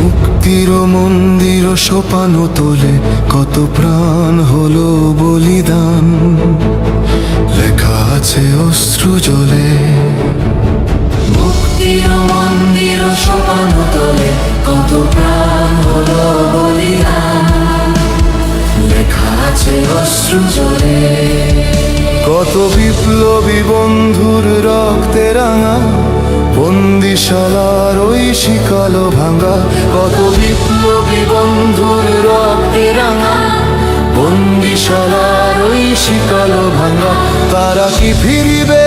মুক্তির মন্দির সোপানো তোলে কত প্রাণ হলো বলিদান, লেখা আছে অশ্রু জলে। মুক্তির মন্দির সোপানো তোলে কত প্রাণ হলো বলিদান, লেখা আছে অশ্রু জলে। কত বিপ্লবী বন্ধুর রক্তে রাঙা বন্দিশালার ওই শিকল ভাঙা, কত বিপ্লবী বন্ধুর রক্তে রাঙা বন্দিশালার ওই শিকল ভাঙা, তারা কি ফিরিবে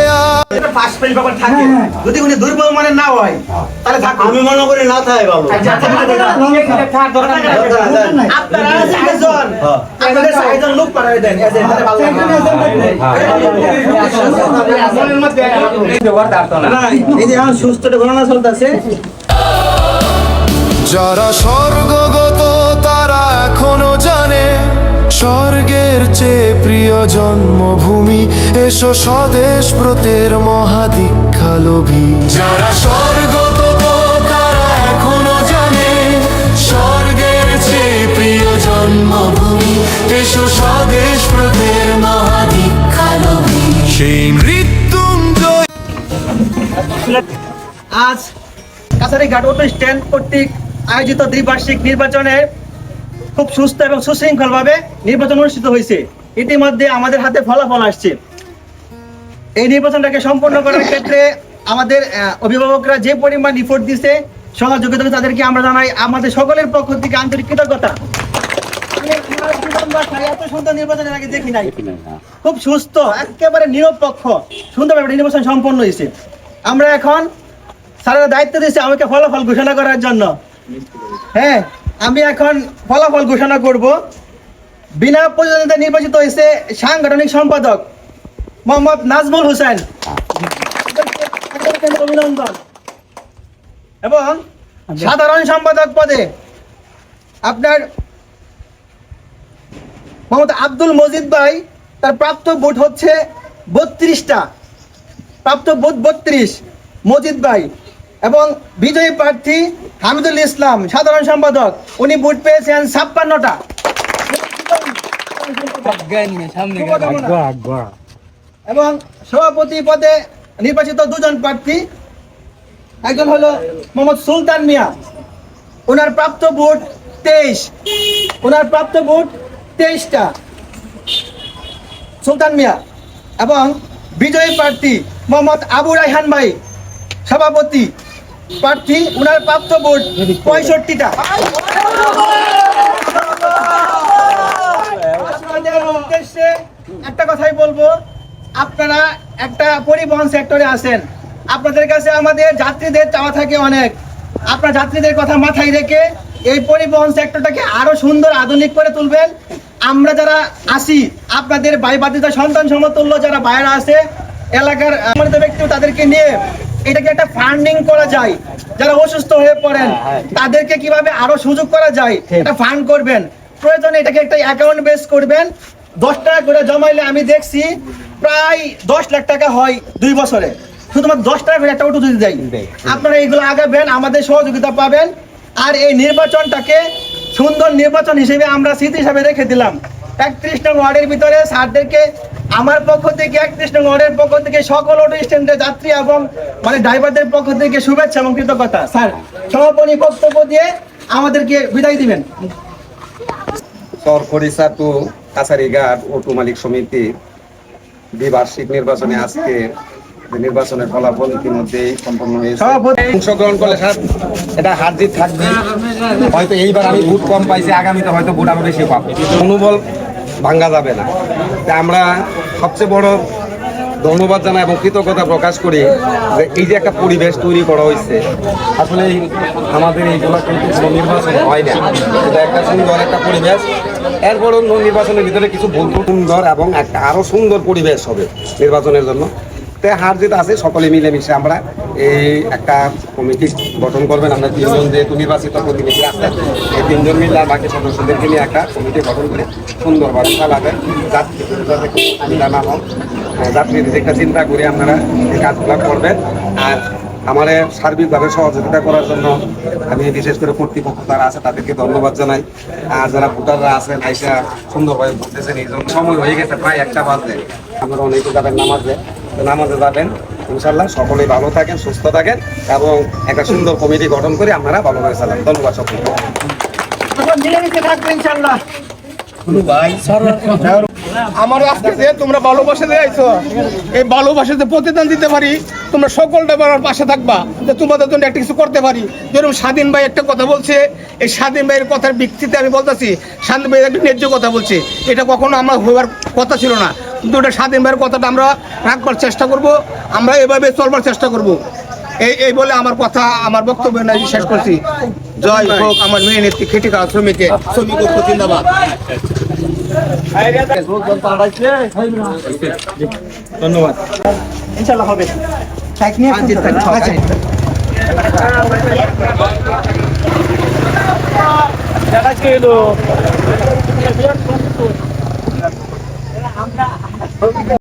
যদি উনি দুর্বল মানে না হয় তাহলে আমি মনে করি না থাকে ভালো। আপনারা চারজন লোক পাঠাই দেন, সুস্থ ঘটনা চলতেছে। যারা স্বর্গগত তারা এখনো জানে স্বর্গের চেয়ে প্রিয় জন্মভূমি, এসো স্বদেশ ব্রতের মহাদীক্ষা লোভী। যারা স্বর্গগত তারা এখনো জানে স্বর্গের চেয়ে প্রিয় জন্মভূমি, এসো স্বদেশ ব্রতের মহাদীক্ষা লোভী। সেই মৃত্যুঞ্জয় আজ কাছারিঘাট অটো স্ট্যান্ড কর্তৃক আয়োজিত দ্বিবার্ষিক নির্বাচনে খুব সুস্থ এবং সুশৃঙ্খল ভাবে নির্বাচন অনুষ্ঠিত হয়েছে। ইতিমধ্যে আমাদের হাতে ফলাফল আসছে। এই নির্বাচনটাকে সম্পন্ন করার ক্ষেত্রে আমাদের অভিভাবকরা যে পরিমাণ রিপোর্ট দিচ্ছে, সহযোগিতা তাদেরকে আমরা জানাই আমাদের সকলের পক্ষ থেকে আন্তরিক কৃতজ্ঞতা। এত সুন্দর নির্বাচনের আগে দেখি নাই, খুব সুস্থ একেবারে নিরপেক্ষ সুন্দরভাবে নির্বাচন সম্পন্ন হয়েছে। আমরা এখন স্যারেরা দায়িত্ব দিয়েছে আমাকে ফলাফল ঘোষণা করার জন্য। হ্যাঁ, আমি এখন ফলাফল ঘোষণা করব। বিনা প্রতিদ্বন্দ্বিতায় নির্বাচিত হয়েছে সাংগঠনিক সম্পাদক মোহাম্মদ নাজমুল হোসেন, অভিনন্দন। এবং সাধারণ সম্পাদক পদে আপনার মোহাম্মদ আব্দুল মজিদ ভাই, তার প্রাপ্ত ভোট হচ্ছে 32টা, প্রাপ্ত ভোট 32 মজিদ ভাই। এবং বিজয়ী প্রার্থী হামিদুল ইসলাম সাধারণ সম্পাদক, উনি ভোট পেয়েছেন 56টা। এবং সভাপতি পদে নির্বাচিত দুজন প্রার্থী, একজন হলো মোহাম্মদ সুলতান মিয়া, ওনার প্রাপ্ত ভোট 23, ওনার প্রাপ্ত ভোট 23টা সুলতান মিয়া। এবং বিজয়ী প্রার্থী মোহাম্মদ আবু রায়হান ভাই সভাপতি প্রার্থী, ওনার প্রাপ্ত ভোট 65টা। উদ্দেশ্যে একটা কথাই বলবো, আপনারা একটা পরিবহন সেক্টরে আছেন, আপনাদের কাছে আমাদের যাত্রীদের চাওয়া থাকে অনেক। আপনার যাত্রীদের কথা মাথায় রেখে এই পরিবহন সেক্টরটাকে আরো সুন্দর আধুনিক করে তুলবেন। আমরা যারা আসি, আপনাদের ভাই বাতিজা সন্তান সমতুল্য যারা বাইরে আছে এলাকার সম্মানিত ব্যক্তি, তাদেরকে নিয়ে এটাকে একটা ফান্ডিং করা যায়। যারা অসুস্থ হয়ে পড়েন তাদেরকে কিভাবে আরো সুযোগ করা যায় এটা ফান্ড করবেন। প্রয়োজনে এটাকে একটা অ্যাকাউন্ট বেস করবেন। 10 টাকা করে জমাইলে আমি দেখছি প্রায় 10 লাখ টাকা হয় 2 বছরে, শুধুমাত্র 10 টাকা করে একটা অটো যদি দেয়। আপনারা এইগুলো আগাবেন, আমাদের সহযোগিতা পাবেন। আর এই নির্বাচনটাকে সুন্দর নির্বাচন হিসেবে আমরা স্মৃতি হিসাবে রেখে দিলাম। 31 নং ওয়ার্ডের ভিতরে স্যারদেরকে আমার পক্ষ থেকে, 31 নং ওয়ার্ডের পক্ষ থেকে সকল অটো স্ট্যান্ডের যাত্রী এবং ড্রাইভারদের পক্ষ থেকে শুভেচ্ছা এবং কৃতজ্ঞতা। স্যার সমাপনী বক্তব্য দিয়ে আমাদেরকে বিদায় দিবেন। সরকারিসা টু কাছারিঘাট অটো মালিক সমিতি দ্বিবার্ষিক নির্বাচনে আজকে নির্বাচনের ফলাফল ইতিমধ্যে সম্পন্ন হয়েছে। অংশগ্রহণ করলে স্যার এটা হার জিত থাকবে। হয়তো এইবার আমি ভোট কম পাইছি, আগামীতে হয়তো ভোট আরো বেশি পাবো। মনোবল ভাঙ্গা যাবে না। তা আমরা সবচেয়ে বড় ধন্যবাদ জানাই এবং কৃতজ্ঞতা প্রকাশ করি যে এই যে একটা পরিবেশ তৈরি করা হয়েছে। আসলে আমাদের এইগুলো কিন্তু কোনো নির্বাচন হয় না, এটা একটা সুন্দর একটা পরিবেশ। এরপরও নির্বাচনের ভিতরে কিছু সুন্দর এবং একটা আরো সুন্দর পরিবেশ হবে নির্বাচনের জন্য। তাই হার জিত আছে, সকলে মিলেমিশে আমরা এই একটা কমিটি গঠন করবেন। আমরা 3 জন যেহেতু নির্বাচিত প্রতিনিধি আছেন, এই 3 জন মিলে আর বাকি সদস্যদেরকে নিয়ে একটা কমিটি গঠন করে সুন্দরভাবে চালাবেন, যাত্রীদের যাতে কোনো অসুবিধা না হোক, যাত্রীদের একটা চিন্তা করে আপনারা এই কাজগুলো করবেন। আর আমার সার্বিকভাবে সহযোগিতা করার জন্য আমি বিশেষ করে কর্তৃপক্ষ যারা আছে তাদেরকে ধন্যবাদ জানাই। আর যারা ভোটাররা আছেন আইসা সুন্দরভাবে ঘুরতেছেন, এই জন্য সময় হয়ে গেছে প্রায় 1টা বাজে, আপনারা অনেকে যাবেন নামাজে, তো নামাজে যাবেন। ইনশাল্লাহ সকলেই ভালো থাকেন, সুস্থ থাকেন এবং একটা সুন্দর কমিটি গঠন করে আপনারা ভালোভাবে চালান। ধন্যবাদ সকলকে। মিলেমিশে থাকবে ইনশাল্লাহ। আমার আজকে যে তোমরা ভালোবাসা দিয়েছো, এই ভালোবাসাতে প্রতিদান দিতে পারি, তোমরা সকলটা আমার পাশে থাকবা, যে তোমাদের জন্য একটা কিছু করতে পারি। যেরকম স্বাধীন ভাই একটা কথা বলছে, এই স্বাধীন ভাইয়ের কথার ভিত্তিতে আমি বলতেছি, স্বাধীন ভাই একটা ন্যায্য কথা বলছে, এটা কখনো আমার হওয়ার কথা ছিল না, কিন্তু ওটা স্বাধীন ভাইয়ের কথাটা আমরা রাখবার চেষ্টা করব, আমরা এভাবে চলবার চেষ্টা করব। এই বলে আমার কথা, আমার বক্তব্য শেষ করছি। জয় হোক আমার মেয়ে নেত্রী খেটে খাওয়া শ্রমিক ঐক্য জিন্দাবাদ। ধন্যবাদ। ইনশাল্লাহ হবে।